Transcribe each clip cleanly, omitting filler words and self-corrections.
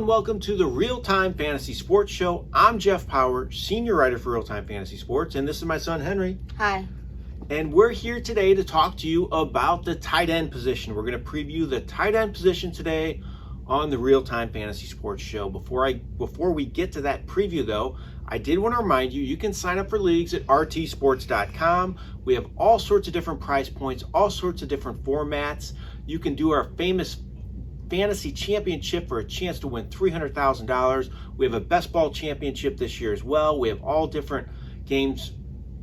welcome to the RealTime Fantasy Sports Show. I'm Jeff Paur, senior writer for RealTime Fantasy Sports, and this is my son Henry. Hi. And we're here today to talk to you about the tight end position. We're going to preview the tight end position today on the RealTime Fantasy Sports Show. Before we get to that preview, though, I did want to remind you, you can sign up for leagues at rtsports.com. We have all sorts of different price points, all sorts of different formats. You can do our famous fantasy championship for a chance to win $300,000. We have a best ball championship this year as well. We have all different games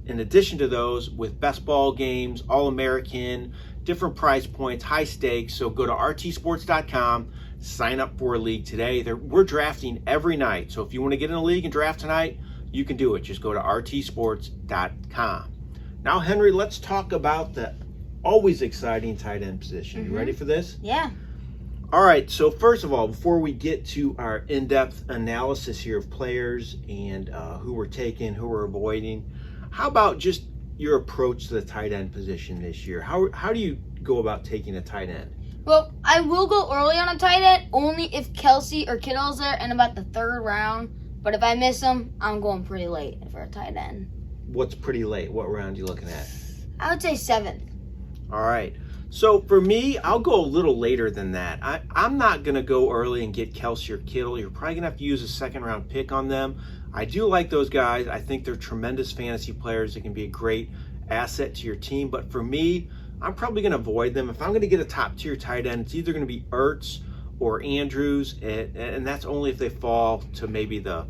in addition to those with best ball games, All-American, different price points, high stakes. So go to rtsports.com, sign up for a league today. We're drafting every night. So if you want to get in a league and draft tonight, you can do it. Just go to rtsports.com. Now, Henry, let's talk about the always exciting tight end position. You ready for this? Yeah. All right, so first of all, before we get to our in-depth analysis here of players and who we're taking, who we're avoiding, how about just your approach to the tight end position this year? How do you go about taking a tight end? Well, I will go early on a tight end only if Kelsey or Kittle's there in about the third round. But if I miss them, I'm going pretty late for a tight end. What's pretty late? What round are you looking at? I would say 7th. All right. So for me, I'll go a little later than that. I'm not going to go early and get Kelsey or Kittle. You're probably going to have to use a second-round pick on them. I do like those guys. I think they're tremendous fantasy players. They can be a great asset to your team. But for me, I'm probably going to avoid them. If I'm going to get a top-tier tight end, it's either going to be Ertz or Andrews, and that's only if they fall to maybe the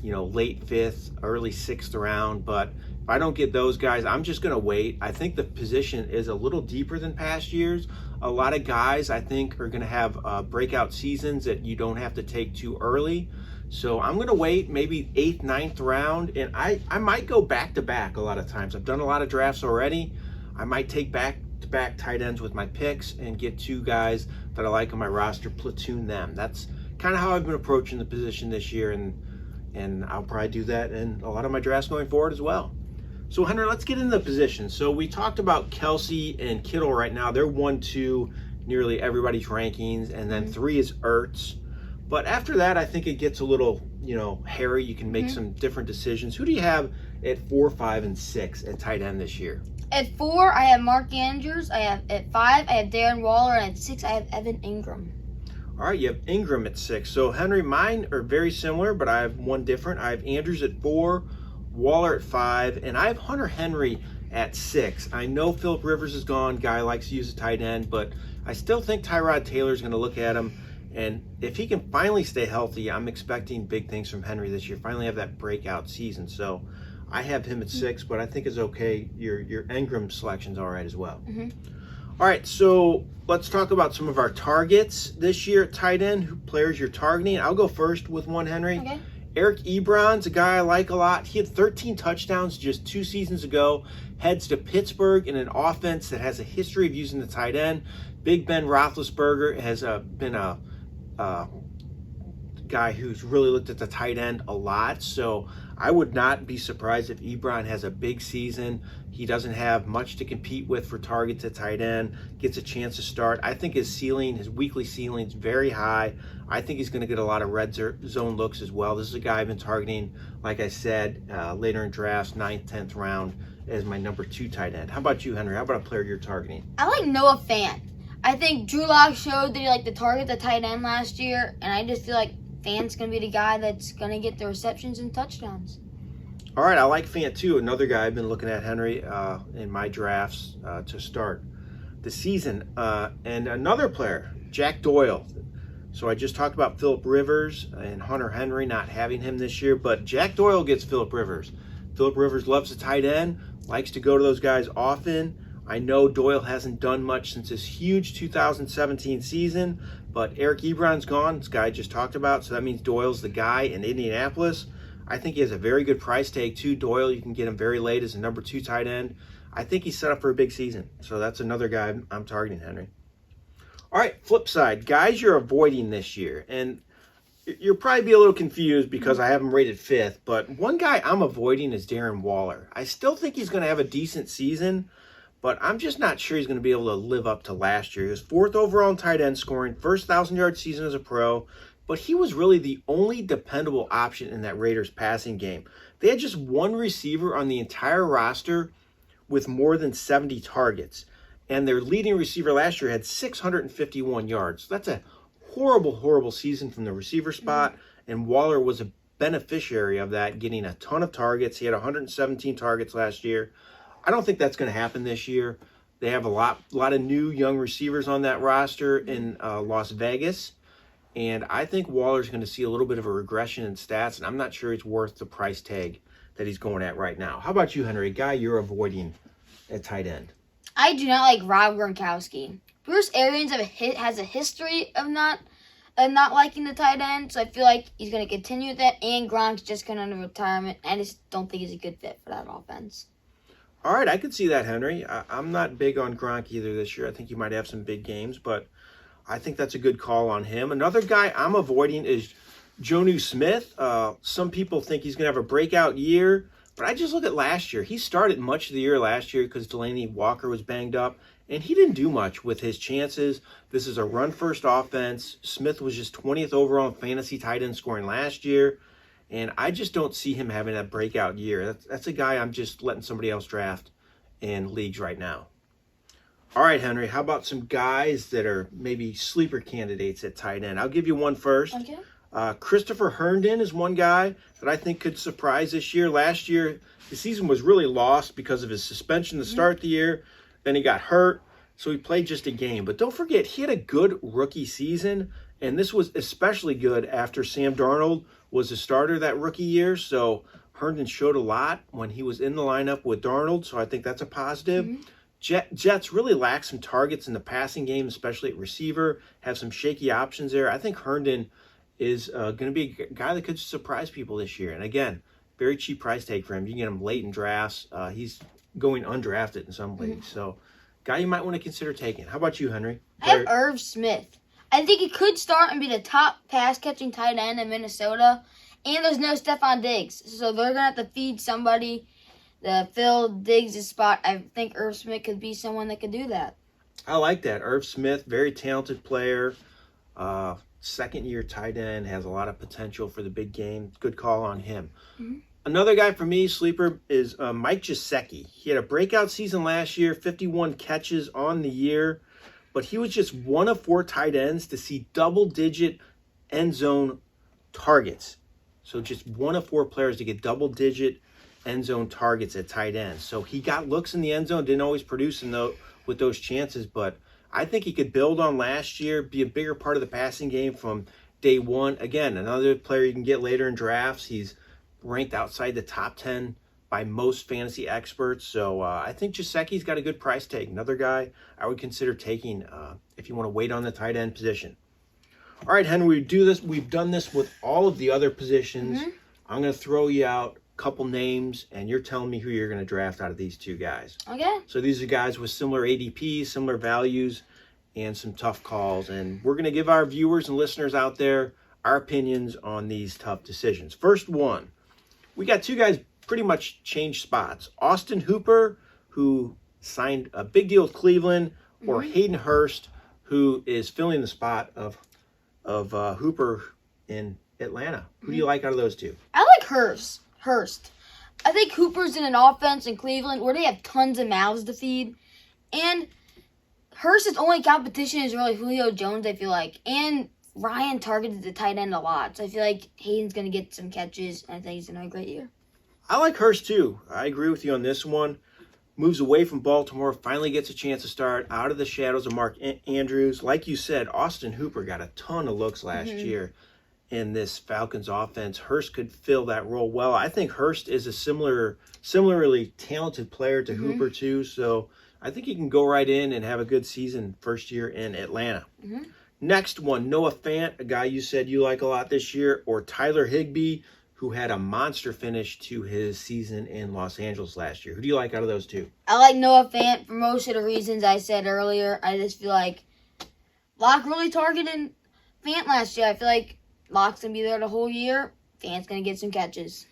late 5th, early 6th round. But if I don't get those guys, I'm just going to wait. I think the position is a little deeper than past years. A lot of guys, I think, are going to have breakout seasons that you don't have to take too early. So I'm going to wait maybe 8th, 9th round, and I might go back-to-back a lot of times. I've done a lot of drafts already. I might take back-to-back tight ends with my picks and get 2 guys that I like on my roster, platoon them. That's kind of how I've been approaching the position this year, and I'll probably do that in a lot of my drafts going forward as well. So, Henry, let's get into the position. So we talked about Kelsey and Kittle right now. They're 1-2, nearly everybody's rankings, and then 3 is Ertz. But after that, I think it gets a little, hairy. You can make some different decisions. Who do you have at 4, 5, and 6 at tight end this year? At 4, I have Mark Andrews. At 5, I have Darren Waller. And at 6, I have Evan Engram. All right, you have Engram at 6. So, Henry, mine are very similar, but I have one different. I have Andrews at 4, Waller at 5, and I have Hunter Henry at 6. I know Phillip Rivers is gone. Guy likes to use a tight end, but I still think Tyrod Taylor's going to look at him. And if he can finally stay healthy, I'm expecting big things from Henry this year. Finally have that breakout season. So I have him at 6, but I think it's okay. Your Engram selection's all right as well. All right, so let's talk about some of our targets this year at tight end, who players you're targeting. I'll go first with one, Henry. Okay. Eric Ebron's a guy I like a lot. He had 13 touchdowns just 2 seasons ago. Heads to Pittsburgh in an offense that has a history of using the tight end. Big Ben Roethlisberger has been a guy who's really looked at the tight end a lot. So I would not be surprised if Ebron has a big season. He doesn't have much to compete with for targets at tight end, gets a chance to start. I think his weekly ceiling is very high. I think he's going to get a lot of red zone looks as well. This is a guy I've been targeting, like I said, later in drafts, 9th, 10th round as my number 2 tight end. How about you, Henry? How about a player you're targeting? I like Noah Fant. I think Drew Lock showed that he liked to target the tight end last year, and I just feel like Fant's going to be the guy that's going to get the receptions and touchdowns. All right, I like Fant too. Another guy I've been looking at, Henry, in my drafts to start the season. And another player, Jack Doyle. So I just talked about Phillip Rivers and Hunter Henry not having him this year, but Jack Doyle gets Phillip Rivers. Phillip Rivers loves the tight end, likes to go to those guys often. I know Doyle hasn't done much since his huge 2017 season, but Eric Ebron's gone, this guy I just talked about, so that means Doyle's the guy in Indianapolis. I think he has a very good price tag too. Doyle, you can get him very late as a number 2 tight end. I think he's set up for a big season, so that's another guy I'm targeting, Henry. All right, flip side, guys you're avoiding this year, and you'll probably be a little confused because I have him rated 5th, but one guy I'm avoiding is Darren Waller. I still think he's going to have a decent season, but I'm just not sure he's going to be able to live up to last year. He was 4th overall in tight end scoring, first 1,000-yard season as a pro, but he was really the only dependable option in that Raiders passing game. They had just one receiver on the entire roster with more than 70 targets. And their leading receiver last year had 651 yards. That's a horrible, horrible season from the receiver spot. And Waller was a beneficiary of that, getting a ton of targets. He had 117 targets last year. I don't think that's going to happen this year. They have a lot of new young receivers on that roster in Las Vegas. And I think Waller's going to see a little bit of a regression in stats, and I'm not sure he's worth the price tag that he's going at right now. How about you, Henry? A guy you're avoiding at tight end? I do not like Rob Gronkowski. Bruce Arians has a history of not liking the tight end, so I feel like he's going to continue with that, and Gronk's just going into retirement. I just don't think he's a good fit for that offense. All right, I could see that, Henry. I'm not big on Gronk either this year. I think he might have some big games, but I think that's a good call on him. Another guy I'm avoiding is Joanie Smith. Some people think he's going to have a breakout year, but I just look at last year. He started much of the year last year because Delaney Walker was banged up, and he didn't do much with his chances. This is a run-first offense. Smith was just 20th overall in fantasy tight end scoring last year, and I just don't see him having a breakout year. That's a guy I'm just letting somebody else draft in leagues right now. All right, Henry, how about some guys that are maybe sleeper candidates at tight end? I'll give you one first. Okay. Christopher Herndon is one guy that I think could surprise this year. Last year, the season was really lost because of his suspension to start the year. Then he got hurt, so he played just a game. But don't forget, he had a good rookie season, and this was especially good after Sam Darnold was a starter that rookie year. So Herndon showed a lot when he was in the lineup with Darnold, so I think that's a positive. Jets really lack some targets in the passing game, especially at receiver, have some shaky options there. I think Herndon is going to be a guy that could surprise people this year. And again, very cheap price tag for him. You can get him late in drafts. He's going undrafted in some leagues. So guy you might want to consider taking. How about you, Henry? I have Irv Smith. I think he could start and be the top pass-catching tight end in Minnesota. And there's no Stephon Diggs. So they're going to have to feed somebody to fill Diggs' spot. I think Irv Smith could be someone that could do that. I like that. Irv Smith, very talented player. Second-year tight end, has a lot of potential for the big game. Good call on him. Another guy for me, sleeper, is Mike Joseki. He had a breakout season last year, 51 catches on the year, but he was just one of 4 tight ends to see double-digit end zone targets. So just one of 4 players to get double-digit end zone targets at tight end. So he got looks in the end zone, didn't always produce with those chances, but I think he could build on last year, be a bigger part of the passing game from day one. Again, another player you can get later in drafts. He's ranked outside the top 10 by most fantasy experts. So I think Joseki's got a good price tag. Another guy I would consider taking if you want to wait on the tight end position. All right, Henry, we've done this with all of the other positions. I'm going to throw you out a couple names, and you're telling me who you're going to draft out of these 2 guys. Okay. So these are guys with similar ADPs, similar values, and some tough calls. And we're going to give our viewers and listeners out there our opinions on these tough decisions. First one, we got 2 guys pretty much changed spots. Austin Hooper, who signed a big deal with Cleveland, or Hayden Hurst, who is filling the spot of Hooper in Atlanta. Who do you like out of those 2? I like Hurst. I think Hooper's in an offense in Cleveland where they have tons of mouths to feed. And Hurst's only competition is really Julio Jones, I feel like. And Ryan targeted the tight end a lot. So I feel like Hayden's going to get some catches, and I think he's going to have a great year. I like Hurst too. I agree with you on this one. Moves away from Baltimore, finally gets a chance to start out of the shadows of Mark Andrews. Like you said, Austin Hooper got a ton of looks last year in this Falcons offense. Hurst could fill that role well. I think Hurst is a similarly talented player to Hooper too, so I think he can go right in and have a good season first year in Atlanta. Next one, Noah Fant, a guy you said you like a lot this year, or Tyler Higbee, who had a monster finish to his season in Los Angeles last year. Who do you like out of those 2? I like Noah Fant for most of the reasons I said earlier. I just feel like Locke really targeted Fant last year. I feel like Locke's going to be there the whole year. Fant's going to get some catches.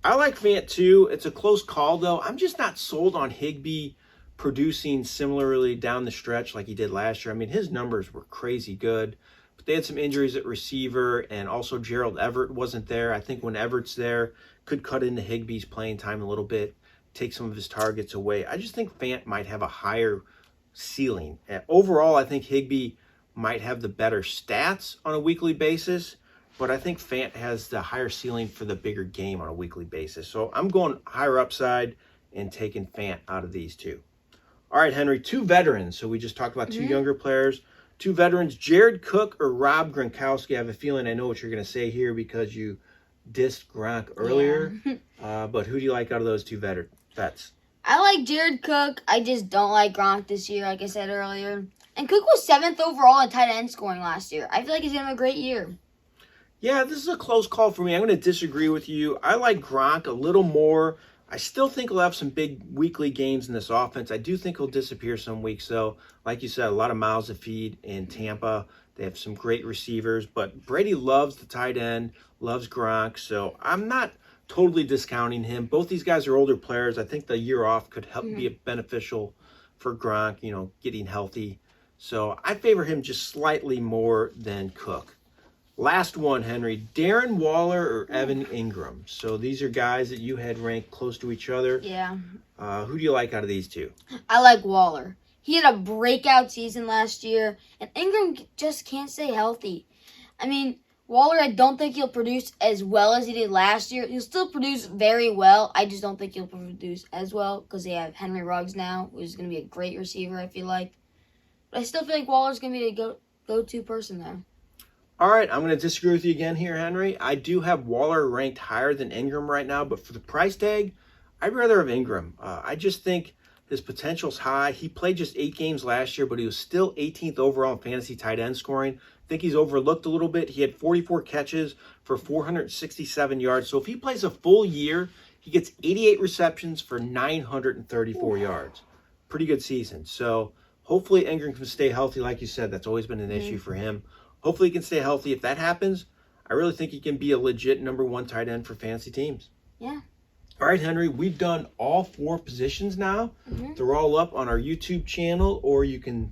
I like Fant too. It's a close call, though. I'm just not sold on Higbee producing similarly down the stretch like he did last year. I mean, his numbers were crazy good, But they had some injuries at receiver, and also Gerald Everett wasn't there. I think when Everett's there, could cut into Higbee's playing time a little bit, take some of his targets away. I just think Fant might have a higher ceiling. Overall, I think Higbee might have the better stats on a weekly basis, but I think Fant has the higher ceiling for the bigger game on a weekly basis. So I'm going higher upside and taking Fant out of these two. All right, Henry, two veterans. So we just talked about two younger players. Two veterans, Jared Cook or Rob Gronkowski. I have a feeling I know what you're going to say here because you dissed Gronk earlier. Yeah. But who do you like out of those two vets? I like Jared Cook. I just don't like Gronk this year, like I said earlier. And Cook was 7th overall in tight end scoring last year. I feel like he's going to have a great year. Yeah, this is a close call for me. I'm going to disagree with you. I like Gronk a little more. I still think he'll have some big weekly games in this offense. I do think he'll disappear some weeks, though. Like you said, a lot of mouths to feed in Tampa. They have some great receivers, but Brady loves the tight end, loves Gronk, so I'm not totally discounting him. Both these guys are older players. I think the year off could help be beneficial for Gronk, getting healthy. So I favor him just slightly more than Cook. Last one, Henry, Darren Waller or Evan Engram. So these are guys that you had ranked close to each other. Yeah. Who do you like out of these two? I like Waller. He had a breakout season last year, and Engram just can't stay healthy. I mean, Waller, I don't think he'll produce as well as he did last year. He'll still produce very well. I just don't think he'll produce as well because they have Henry Ruggs now, who's going to be a great receiver, I feel like. But I still feel like Waller's going to be the go-to person there. All right, I'm going to disagree with you again here, Henry. I do have Waller ranked higher than Engram right now, but for the price tag, I'd rather have Engram. I just think his potential's high. He played just 8 games last year, but he was still 18th overall in fantasy tight end scoring. I think he's overlooked a little bit. He had 44 catches for 467 yards. So if he plays a full year, he gets 88 receptions for 934 yards. Pretty good season. So hopefully Engram can stay healthy. Like you said, that's always been an issue for him. Hopefully he can stay healthy. If that happens, I really think he can be a legit number 1 tight end for fantasy teams. Yeah. All right, Henry, we've done all 4 positions now. They're all up on our YouTube channel, or you can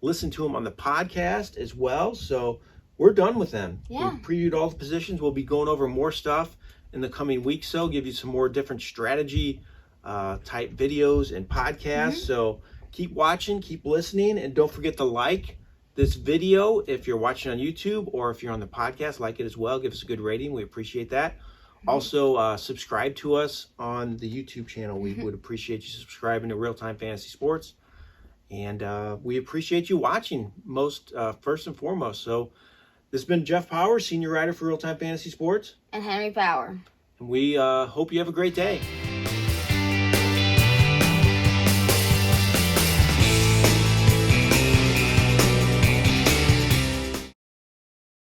listen to them on the podcast as well. So we're done with them. Yeah. We've previewed all the positions. We'll be going over more stuff in the coming weeks, so give you some more different strategy type videos and podcasts. So keep watching, keep listening, and don't forget to like this video if you're watching on YouTube, or if you're on the podcast, like it as well. Give us a good rating. We appreciate that. Also, subscribe to us on the YouTube channel. We would appreciate you subscribing to RealTime Fantasy Sports. And we appreciate you watching first and foremost. So this has been Jeff Paur, senior writer for RealTime Fantasy Sports. And Henry Power. And we hope you have a great day.